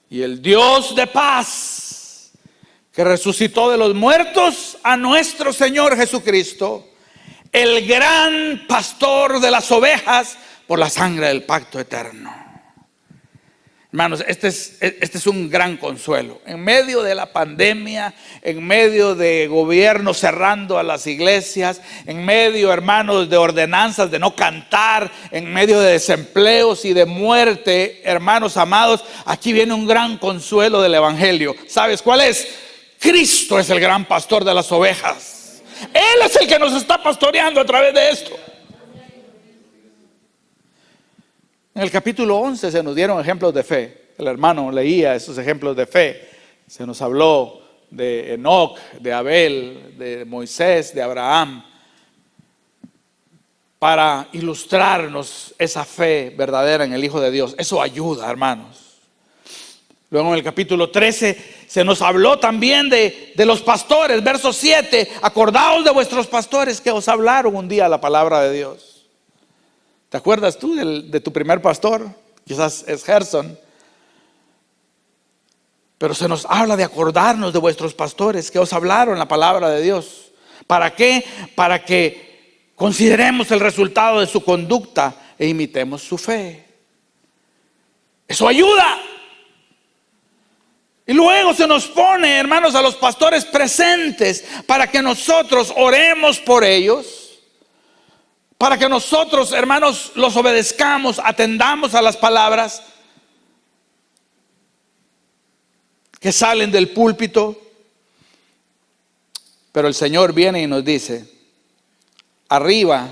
Y el Dios de paz, que resucitó de los muertos a nuestro Señor Jesucristo, el gran pastor de las ovejas, por la sangre del pacto eterno. Hermanos, este es un gran consuelo. En medio de la pandemia, en medio de gobierno cerrando a las iglesias, en medio, hermanos, de ordenanzas de no cantar, en medio de desempleos y de muerte, hermanos amados, aquí viene un gran consuelo del evangelio. ¿Sabes cuál es? Cristo es el gran pastor de las ovejas. Él es el que nos está pastoreando a través de esto. En el capítulo 11 se nos dieron ejemplos de fe. El hermano leía esos ejemplos de fe. Se nos habló de Enoc, de Abel, de Moisés, de Abraham, para ilustrarnos esa fe verdadera en el Hijo de Dios. Eso ayuda, hermanos. Luego en el capítulo 13 se nos habló también de los pastores. Verso 7, acordaos de vuestros pastores que os hablaron un día la palabra de Dios. ¿Te acuerdas tú de tu primer pastor? Quizás es Gerson. Pero se nos habla de acordarnos de vuestros pastores que os hablaron la palabra de Dios. ¿Para qué? Para que consideremos el resultado de su conducta e imitemos su fe. Eso ayuda. Y luego se nos pone, hermanos, a los pastores presentes para que nosotros oremos por ellos. Para que nosotros, hermanos, los obedezcamos, atendamos a las palabras que salen del púlpito. Pero el Señor viene y nos dice, arriba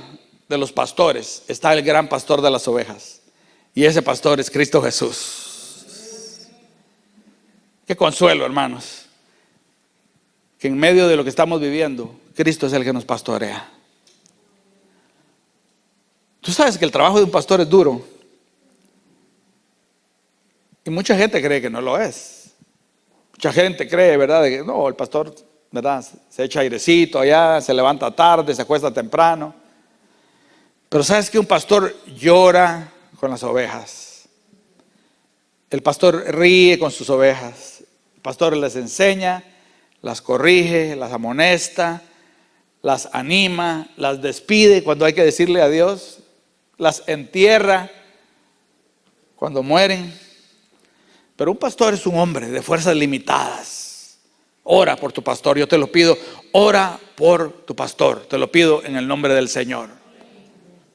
de los pastores está el gran pastor de las ovejas. Y ese pastor es Cristo Jesús. Qué consuelo, hermanos, que en medio de lo que estamos viviendo, Cristo es el que nos pastorea. Tú sabes que el trabajo de un pastor es duro. Y mucha gente cree que no lo es. Mucha gente cree, ¿verdad? De que no, el pastor, ¿verdad? Se echa airecito allá, se levanta tarde, se acuesta temprano. Pero sabes que un pastor llora con las ovejas. El pastor ríe con sus ovejas. El pastor les enseña, las corrige, las amonesta, las anima, las despide cuando hay que decirle adiós. Las entierra cuando mueren. Pero un pastor es un hombre de fuerzas limitadas. Ora por tu pastor, yo te lo pido. Ora por tu pastor, te lo pido en el nombre del Señor.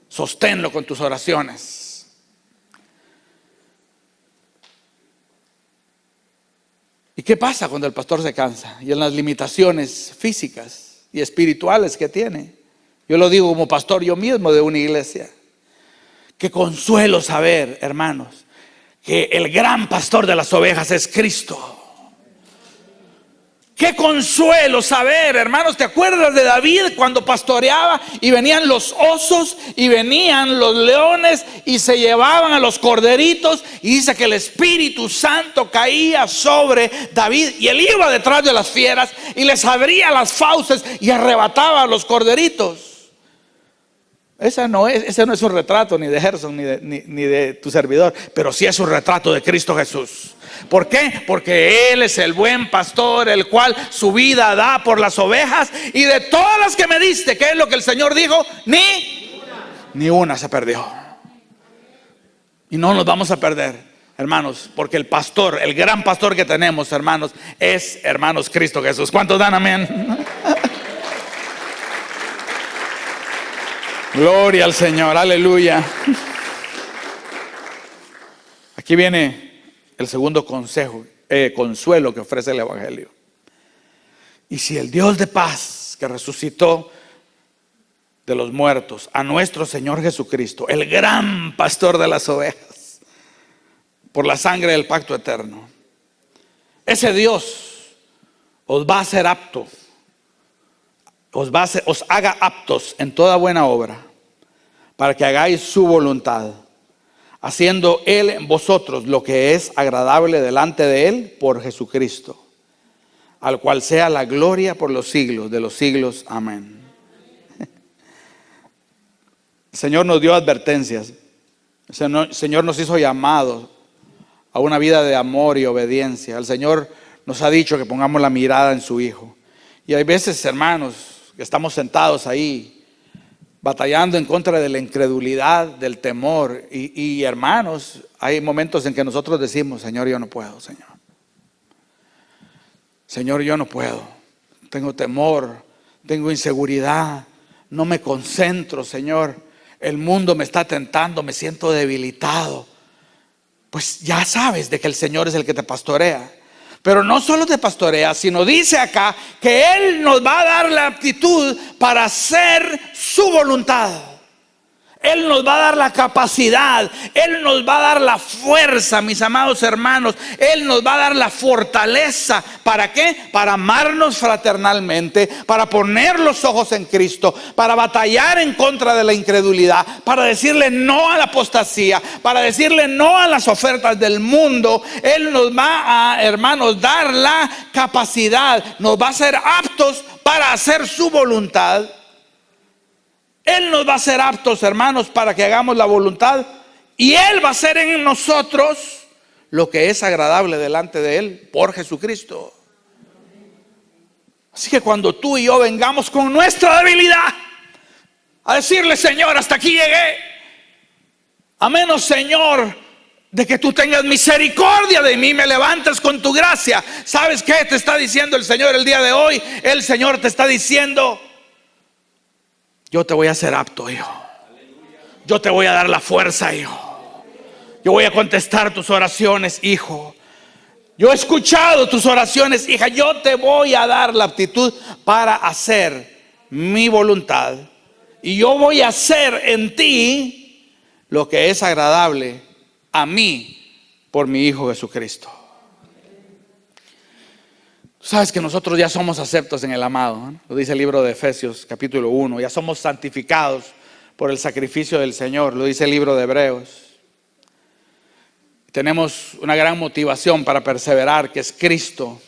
Sosténlo con tus oraciones. ¿Y qué pasa cuando el pastor se cansa? Y en las limitaciones físicas y espirituales que tiene. Yo lo digo como pastor yo mismo de una iglesia. Qué consuelo saber, hermanos, que el gran pastor de las ovejas es Cristo. Qué consuelo saber, hermanos, ¿te acuerdas de David cuando pastoreaba y venían los osos y venían los leones y se llevaban a los corderitos? Y dice que el Espíritu Santo caía sobre David y él iba detrás de las fieras y les abría las fauces y arrebataba a los corderitos. Ese no es un retrato ni de Gerson ni de tu servidor, pero sí es un retrato de Cristo Jesús. ¿Por qué? Porque Él es el buen pastor, el cual su vida da por las ovejas. Y de todas las que me diste, ¿qué es lo que el Señor dijo? Ni una se perdió. Y no nos vamos a perder, hermanos, porque el pastor, el gran pastor que tenemos, hermanos, es, hermanos, Cristo Jesús. ¿Cuántos dan amén? Gloria al Señor, aleluya. Aquí viene el segundo consuelo que ofrece el Evangelio. Y si el Dios de paz que resucitó de los muertos a nuestro Señor Jesucristo, el gran pastor de las ovejas, por la sangre del pacto eterno, ese Dios os va a hacer apto, os haga aptos en toda buena obra, para que hagáis su voluntad, haciendo Él en vosotros lo que es agradable delante de Él por Jesucristo, al cual sea la gloria por los siglos de los siglos. Amén. El Señor nos dio advertencias. El Señor nos hizo llamados a una vida de amor y obediencia. El Señor nos ha dicho que pongamos la mirada en su Hijo. Y hay veces, hermanos, que estamos sentados ahí batallando en contra de la incredulidad, del temor. Y hermanos, hay momentos en que nosotros decimos: Señor, yo no puedo, Señor. Señor, yo no puedo. Tengo temor, tengo inseguridad, no me concentro, Señor. El mundo me está tentando, me siento debilitado. Pues ya sabes de que el Señor es el que te pastorea. Pero no solo te pastorea, sino dice acá que Él nos va a dar la aptitud para hacer su voluntad. Él nos va a dar la capacidad, Él nos va a dar la fuerza, mis amados hermanos. Él nos va a dar la fortaleza. ¿Para qué? Para amarnos fraternalmente, para poner los ojos en Cristo, para batallar en contra de la incredulidad, para decirle no a la apostasía, para decirle no a las ofertas del mundo. Él nos va a, hermanos, dar la capacidad, nos va a hacer aptos para hacer su voluntad. Él nos va a hacer aptos, hermanos, para que hagamos la voluntad. Y Él va a hacer en nosotros lo que es agradable delante de Él por Jesucristo. Así que cuando tú y yo vengamos con nuestra debilidad a decirle: Señor, hasta aquí llegué, a menos, Señor, de que tú tengas misericordia de mí, me levantes con tu gracia. ¿Sabes qué te está diciendo el Señor el día de hoy? El Señor te está diciendo: yo te voy a hacer apto, hijo. Yo te voy a dar la fuerza, hijo. Yo voy a contestar tus oraciones, hijo. Yo he escuchado tus oraciones, hija. Yo te voy a dar la aptitud para hacer mi voluntad. Y yo voy a hacer en ti lo que es agradable a mí por mi Hijo Jesucristo. Sabes que nosotros ya somos aceptos en el amado, ¿no? Lo dice el libro de Efesios capítulo 1. Ya somos santificados por el sacrificio del Señor. Lo dice el libro de Hebreos. Tenemos una gran motivación para perseverar, que es Cristo.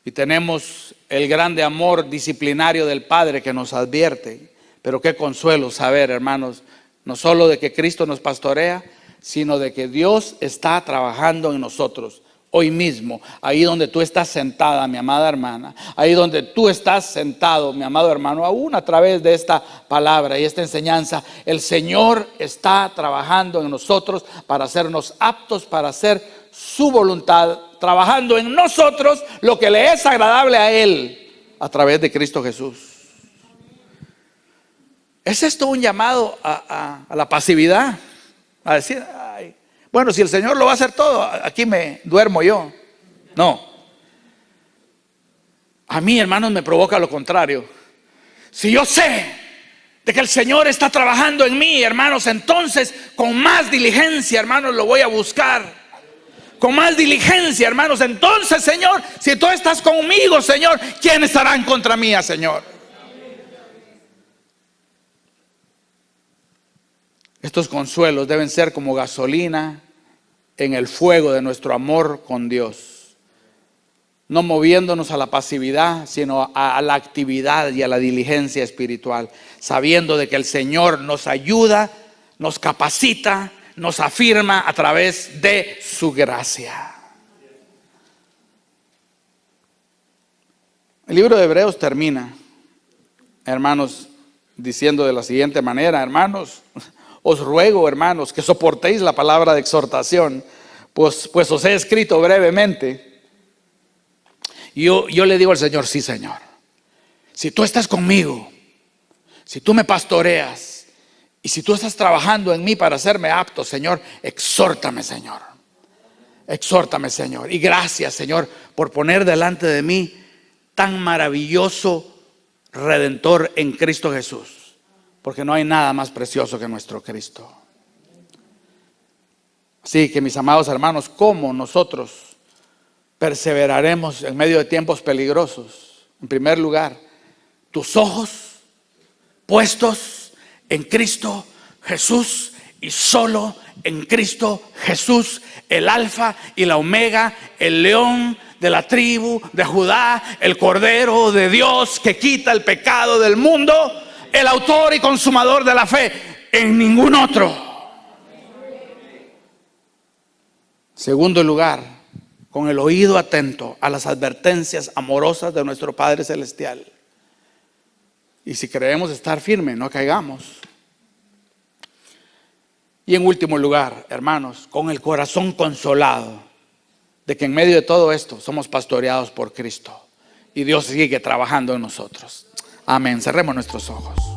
Y tenemos el grande amor disciplinario del Padre que nos advierte. Pero qué consuelo saber, hermanos, no solo de que Cristo nos pastorea, sino de que Dios está trabajando en nosotros. Hoy mismo, ahí donde tú estás sentada, mi amada hermana, ahí donde tú estás sentado, mi amado hermano, aún a través de esta palabra y esta enseñanza, el Señor está trabajando en nosotros para hacernos aptos para hacer su voluntad, trabajando en nosotros lo que le es agradable a Él a través de Cristo Jesús. ¿Es esto un llamado a la pasividad? A decir: ay, bueno, si el Señor lo va a hacer todo, aquí me duermo yo. No. A mí, hermanos, me provoca lo contrario. Si yo sé de que el Señor está trabajando en mí, hermanos, entonces con más diligencia, hermanos, lo voy a buscar. Con más diligencia, hermanos. Entonces, Señor, si tú estás conmigo, Señor, ¿quién estará en contra mía, Señor? Estos consuelos deben ser como gasolina en el fuego de nuestro amor con Dios. No moviéndonos a la pasividad, sino a la actividad y a la diligencia espiritual. Sabiendo de que el Señor nos ayuda, nos capacita, nos afirma a través de su gracia. El libro de Hebreos termina, hermanos, diciendo de la siguiente manera: hermanos, os ruego, hermanos, que soportéis la palabra de exhortación, pues os he escrito brevemente. Yo le digo al Señor: sí, Señor, si tú estás conmigo, si tú me pastoreas y si tú estás trabajando en mí para hacerme apto, Señor, exhórtame, Señor. Exhórtame, Señor. Y gracias, Señor, por poner delante de mí tan maravilloso Redentor en Cristo Jesús. Porque no hay nada más precioso que nuestro Cristo. Así que, mis amados hermanos, ¿cómo nosotros perseveraremos en medio de tiempos peligrosos? En primer lugar, tus ojos puestos en Cristo Jesús y solo en Cristo Jesús, el Alfa y la Omega, el León de la tribu de Judá, el Cordero de Dios que quita el pecado del mundo. el autor y consumador de la fe, en ningún otro. Segundo lugar, con el oído atento a las advertencias amorosas de nuestro Padre Celestial. Y si creemos estar firmes, no caigamos. Y en último lugar, hermanos, con el corazón consolado de que en medio de todo esto somos pastoreados por Cristo y Dios sigue trabajando en nosotros. Amén. Cerremos nuestros ojos.